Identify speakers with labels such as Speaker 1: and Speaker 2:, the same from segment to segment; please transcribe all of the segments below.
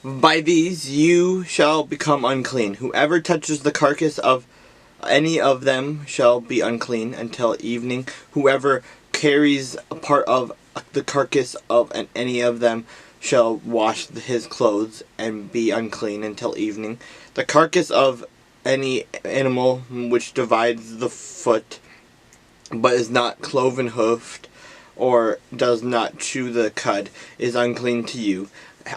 Speaker 1: By these you shall become unclean. Whoever touches the carcass of any of them shall be unclean until evening. Whoever carries a part of the carcass of any of them shall wash his clothes and be unclean until evening. The carcass of any animal which divides the foot, but is not cloven-hoofed, or does not chew the cud, is unclean to you.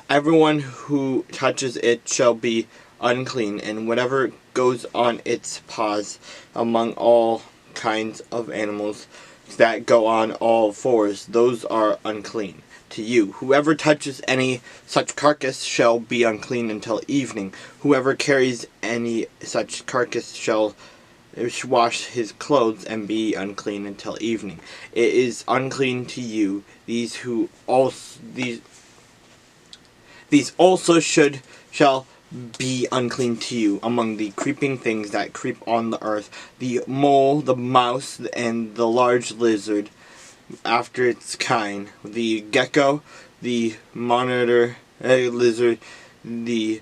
Speaker 1: Everyone who touches it shall be unclean, and whatever goes on its paws among all kinds of animals that go on all fours, those are unclean to you. Whoever touches any such carcass shall be unclean until evening. Whoever carries any such carcass shall wash his clothes and be unclean until evening. It is unclean to you. These also shall be unclean to you among the creeping things that creep on the earth: the mole, the mouse, and the large lizard after its kind, the gecko, the monitor lizard, the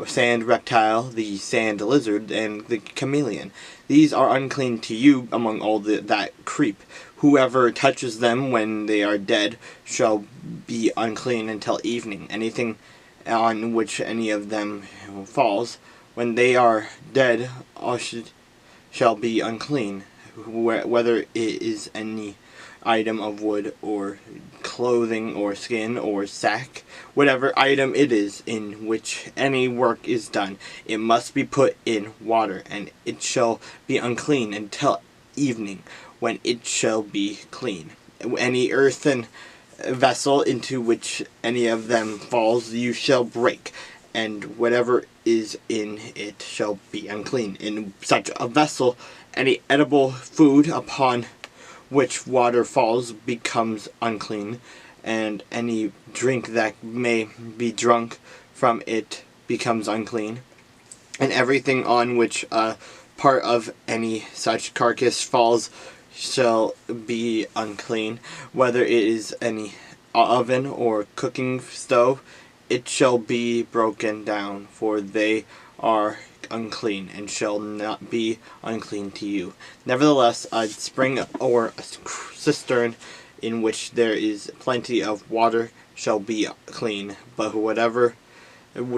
Speaker 1: sand reptile, the sand lizard, and the chameleon. These are unclean to you among all that creep. Whoever touches them when they are dead shall be unclean until evening. Anything on which any of them falls when they are dead shall be unclean, whether it is any item of wood or clothing or skin or sack, whatever item it is in which any work is done, it must be put in water, and it shall be unclean until evening, when it shall be clean. Any earthen vessel into which any of them falls you shall break, and whatever is in it shall be unclean. In such a vessel any edible food upon which water falls becomes unclean, and any drink that may be drunk from it becomes unclean, and everything on which a part of any such carcass falls shall be unclean, whether it is any oven or cooking stove, it shall be broken down, for they are unclean, and shall not be unclean to you. Nevertheless, a spring or a cistern in which there is plenty of water shall be clean, but whatever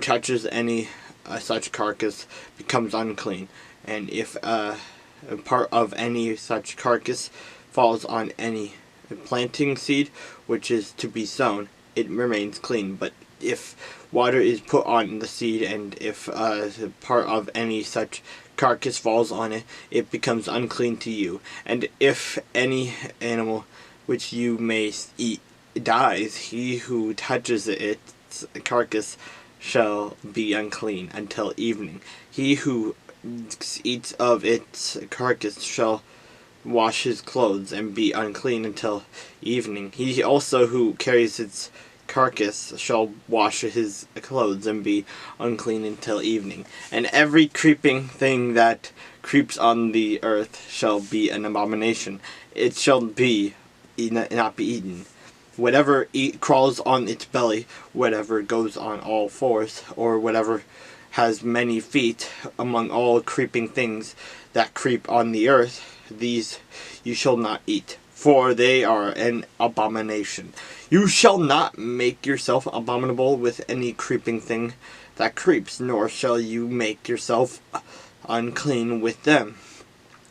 Speaker 1: touches any such carcass becomes unclean. And if a part of any such carcass falls on any planting seed which is to be sown, it remains clean. But if water is put on the seed, and if part of any such carcass falls on it, it becomes unclean to you. And if any animal which you may eat dies, he who touches its carcass shall be unclean until evening. He who eats of its carcass shall wash his clothes and be unclean until evening. He also who carries its carcass shall wash his clothes and be unclean until evening. And every creeping thing that creeps on the earth shall be an abomination. It shall be not be eaten. Whatever crawls on its belly, whatever goes on all fours, or whatever has many feet among all creeping things that creep on the earth, these you shall not eat, for they are an abomination. You shall not make yourself abominable with any creeping thing that creeps, nor shall you make yourself unclean with them,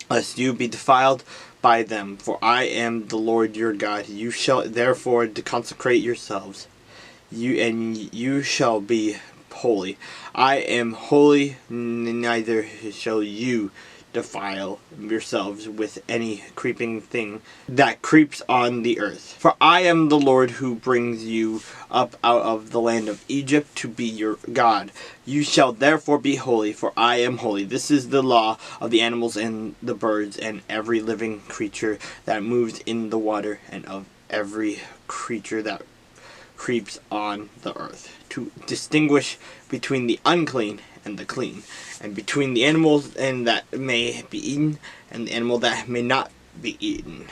Speaker 1: lest you be defiled by them. For I am the Lord your God. You shall therefore consecrate yourselves, you shall be holy. I am holy, neither shall you defile yourselves with any creeping thing that creeps on the earth. For I am the Lord who brings you up out of the land of Egypt to be your God. You shall therefore be holy, for I am holy. This is the law of the animals and the birds and every living creature that moves in the water, and of every creature that creeps on the earth, to distinguish between the unclean and the clean, and between the animals and that may be eaten and the animal that may not be eaten.